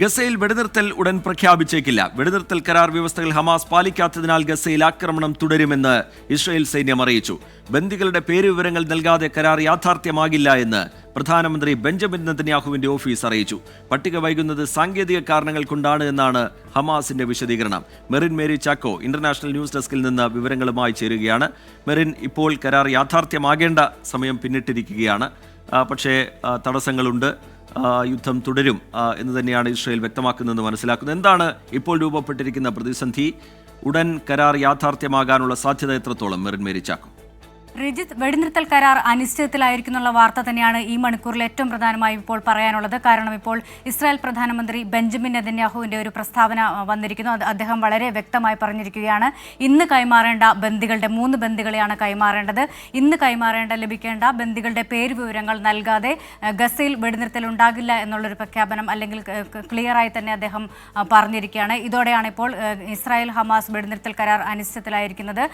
ഗസയിൽ വെടിനിർത്തൽ ഉടൻ പ്രഖ്യാപിച്ചേക്കില്ല. വെടിനിർത്തൽ കരാർ വ്യവസ്ഥകൾ ഹമാസ് പാലിക്കാത്തതിനാൽ ഗസയിൽ ആക്രമണം തുടരുമെന്ന് ഇസ്രായേൽ സൈന്യം അറിയിച്ചു. ബന്ദികളുടെ പേരുവിവരങ്ങൾ നൽകാതെ കരാർ യാഥാർത്ഥ്യമാകില്ല എന്ന് പ്രധാനമന്ത്രി ബെഞ്ചമിൻ നെതന്യാഹുവിന്റെ ഓഫീസ് അറിയിച്ചു. പട്ടിക വൈകുന്നത് സാങ്കേതിക കാരണങ്ങൾ കൊണ്ടാണ് എന്നാണ് ഹമാസിന്റെ വിശദീകരണം. മെറിൻ മേരി ചാക്കോ ഇന്റർനാഷണൽ ന്യൂസ് ഡെസ്കിൽ നിന്ന് വിവരങ്ങളുമായി ചേരുകയാണ്. മെറിൻ, ഇപ്പോൾ കരാർ യാഥാർത്ഥ്യമാകേണ്ട സമയം പിന്നിട്ടിരിക്കുകയാണ്. പക്ഷേ തടസ്സങ്ങളുണ്ട്, യുദ്ധം തുടരും എന്ന് തന്നെയാണ് ഇസ്രായേൽ വ്യക്തമാക്കുന്നതെന്ന് മനസ്സിലാക്കുന്നത്. എന്താണ് ഇപ്പോൾ രൂപപ്പെട്ടിരിക്കുന്ന പ്രതിസന്ധി? ഉടൻ കരാർ യാഥാർത്ഥ്യമാകാനുള്ള സാധ്യത എത്രത്തോളം? മെറിൻ മേരി ചാക്കോ. റിജിത്ത്, വെടിനിർത്തൽ കരാർ അനിശ്ചിതത്തിലായിരിക്കുന്നുള്ള വാർത്ത തന്നെയാണ് ഈ മണിക്കൂറിൽ ഏറ്റവും പ്രധാനമായി ഇപ്പോൾ പറയാനുള്ളത്. കാരണം ഇപ്പോൾ ഇസ്രായേൽ പ്രധാനമന്ത്രി ബെഞ്ചമിൻ നെതന്യാഹുവിന്റെ ഒരു പ്രസ്താവന വന്നിരിക്കുന്നു. അദ്ദേഹം വളരെ വ്യക്തമായി പറഞ്ഞിരിക്കുകയാണ്, ഇന്ന് കൈമാറേണ്ട ബന്ദികളുടെ 3 ബന്ദികളെയാണ് കൈമാറേണ്ടത്. ഇന്ന് ലഭിക്കേണ്ട ബന്ദികളുടെ പേര് വിവരങ്ങൾ നൽകാതെ ഗസയിൽ വെടിനിർത്തൽ ഉണ്ടാകില്ല എന്നുള്ളൊരു പ്രഖ്യാപനം അല്ലെങ്കിൽ ക്ലിയറായി തന്നെ അദ്ദേഹം പറഞ്ഞിരിക്കുകയാണ്. ഇതോടെയാണ് ഇപ്പോൾ ഇസ്രായേൽ ഹമാസ് വെടിനിർത്തൽ കരാർ അനിശ്ചിതത്തിലായിരിക്കുന്നത്.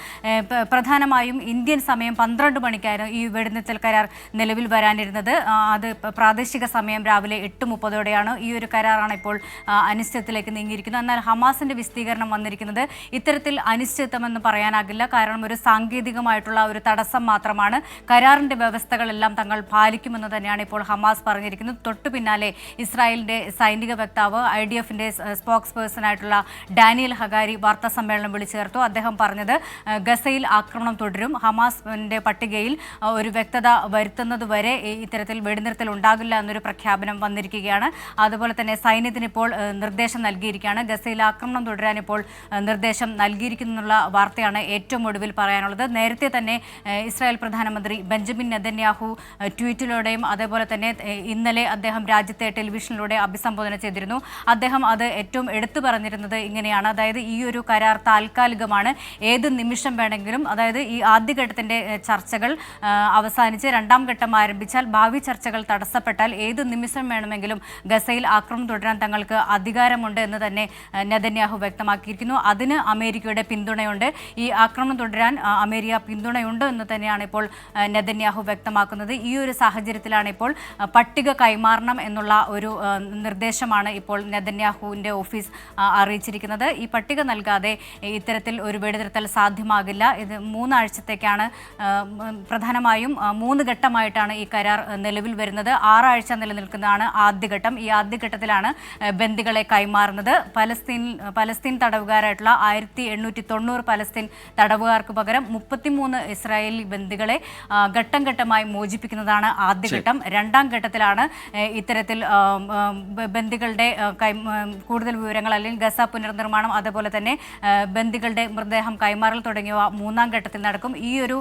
പ്രധാനമായും ഇന്ത്യൻ സമയം 12 മണിക്കായിരുന്നു ഈ വെടിനിർത്തൽ കരാർ നിലവിൽ വരാനിരുന്നത്. അത് പ്രാദേശിക സമയം രാവിലെ 8:30 ഈ ഒരു കരാറാണ് ഇപ്പോൾ അനിശ്ചിതത്തിലേക്ക് നീങ്ങിയിരിക്കുന്നത്. എന്നാൽ ഹമാസിന്റെ വിശദീകരണം വന്നിരിക്കുന്നത് ഇത്തരത്തിൽ അനിശ്ചിതമെന്ന് പറയാനാകില്ല, കാരണം ഒരു സാങ്കേതികമായിട്ടുള്ള ഒരു തടസ്സം മാത്രമാണ്. കരാറിന്റെ വ്യവസ്ഥകളെല്ലാം തങ്ങൾ പാലിക്കുമെന്ന് തന്നെയാണ് ഇപ്പോൾ ഹമാസ് പറഞ്ഞിരിക്കുന്നത്. തൊട്ടു പിന്നാലെ ഇസ്രായേലിന്റെ സൈനിക വക്താവ് IDFന്റെ സ്പോക്സ് പേഴ്സണായിട്ടുള്ള ഡാനിയൽ ഹഗാരി വാർത്താ സമ്മേളനം വിളിച്ചു ചേർത്തു. അദ്ദേഹം പറഞ്ഞത് ഗസയിൽ ആക്രമണം തുടരും, ഹമാസിന്റെ പട്ടികയിൽ ഒരു വ്യക്തത വരുത്തുന്നതുവരെ ഇത്തരത്തിൽ വെടിനിർത്തൽ ഉണ്ടാകില്ല എന്നൊരു പ്രഖ്യാപനം വന്നിരിക്കുകയാണ്. അതുപോലെ തന്നെ സൈന്യത്തിന് ഇപ്പോൾ നിർദ്ദേശം നൽകിയിരിക്കുകയാണ്. ഗസയിൽ ആക്രമണം തുടരാൻ ഇപ്പോൾ നിർദ്ദേശം നൽകിയിരിക്കുന്നുള്ള വാർത്തയാണ് ഏറ്റവും ഒടുവിൽ പറയാനുള്ളത്. നേരത്തെ തന്നെ ഇസ്രായേൽ പ്രധാനമന്ത്രി ബെഞ്ചമിൻ നെതന്യാഹു ട്വീറ്റിലൂടെയും അതേപോലെ തന്നെ ഇന്നലെ അദ്ദേഹം രാജ്യത്തെ ടെലിവിഷനിലൂടെ അഭിസംബോധന ചെയ്തിരുന്നു. അദ്ദേഹം അത് ഏറ്റവും എടുത്തു പറഞ്ഞിരുന്നത് ഇങ്ങനെയാണ്, അതായത് ഈ ഒരു കരാർ താൽക്കാലികമാണ്, ഏത് നിമിഷം വേണമെങ്കിലും, അതായത് ഈ ആദ്യഘട്ടത്തിന്റെ ചർച്ചകൾ അവസാനിച്ച് 2ാം ഘട്ടം ആരംഭിച്ചാൽ, ഭാവി ചർച്ചകൾ തടസ്സപ്പെട്ടാൽ ഏത് നിമിഷം വേണമെങ്കിലും ഗസയിൽ ആക്രമണം തുടരാൻ തങ്ങൾക്ക് അധികാരമുണ്ട് എന്ന് തന്നെ നെതന്യാഹു വ്യക്തമാക്കിയിരിക്കുന്നു. അതിന് അമേരിക്കയുടെ പിന്തുണയുണ്ട്, ഈ ആക്രമണം തുടരാൻ അമേരിക്ക പിന്തുണയുണ്ട് എന്ന് തന്നെയാണ് ഇപ്പോൾ നെതന്യാഹു വ്യക്തമാക്കുന്നത്. ഈ ഒരു സാഹചര്യത്തിലാണ് ഇപ്പോൾ പട്ടിക കൈമാറണം എന്നുള്ള ഒരു നിർദ്ദേശമാണ് ഇപ്പോൾ നെതന്യാഹുവിൻ്റെ ഓഫീസ് അറിയിച്ചിരിക്കുന്നത്. ഈ പട്ടിക നൽകാതെ ഇത്തരത്തിൽ ഒരു വെടിനിർത്തൽ സാധ്യമാകില്ല. ഇത് 3 ആഴ്ചത്തേക്കാണ്, പ്രധാനമായും 3 ഘട്ടമായിട്ടാണ് ഈ കരാർ നിലവിൽ വരുന്നത്. 6 ആഴ്ച നിലനിൽക്കുന്നതാണ് ആദ്യഘട്ടം. ഈ ആദ്യഘട്ടത്തിലാണ് ബന്ദികളെ കൈമാറുന്നത്. പലസ്തീൻ തടവുകാരായിട്ടുള്ള 1890 പലസ്തീൻ തടവുകാർക്ക് പകരം 33 ഇസ്രായേലി ബന്ദികളെ ഘട്ടം ഘട്ടമായി മോചിപ്പിക്കുന്നതാണ് ആദ്യഘട്ടം. 2ാം ഘട്ടത്തിലാണ് ഇത്തരത്തിൽ ബന്ദികളുടെ കൂടുതൽ വിവരങ്ങൾ അല്ലെങ്കിൽ ഗസ പുനർനിർമ്മാണം, അതുപോലെ തന്നെ ബന്ദികളുടെ മൃതദേഹം കൈമാറൽ തുടങ്ങിയവ 3ാം ഘട്ടത്തിൽ നടക്കും. ഈ ഒരു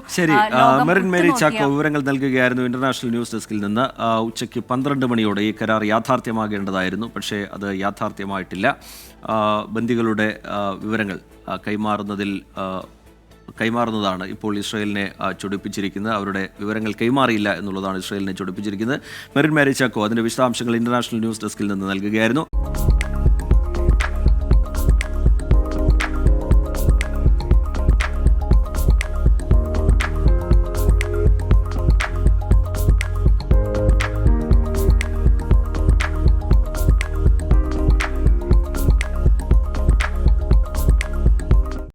മെറിൻ മേരി ചാക്കോ വിവരങ്ങൾ നൽകുകയായിരുന്നു ഇന്റർനാഷണൽ ന്യൂസ് ഡെസ്കിൽ നിന്ന്. ഉച്ചയ്ക്ക് 12 മണിയോടെ ഈ കരാർ യാഥാർത്ഥ്യമാകേണ്ടതായിരുന്നു, പക്ഷേ അത് യാഥാർത്ഥ്യമായിട്ടില്ല. ബന്ദികളുടെ വിവരങ്ങൾ കൈമാറുന്നതാണ് ഇപ്പോൾ ഇസ്രായേലിനെ ചൊടിപ്പിച്ചിരിക്കുന്നത്. അവരുടെ വിവരങ്ങൾ കൈമാറിയില്ല എന്നുള്ളതാണ് ഇസ്രായേലിനെ ചൊടിപ്പിച്ചിരിക്കുന്നത്. മെറിൻ മേരി ചാക്കോ അതിന്റെ വിശദാംശങ്ങൾ ഇന്റർനാഷണൽ ന്യൂസ് ഡെസ്കിൽ നിന്ന് നൽകുകയായിരുന്നു.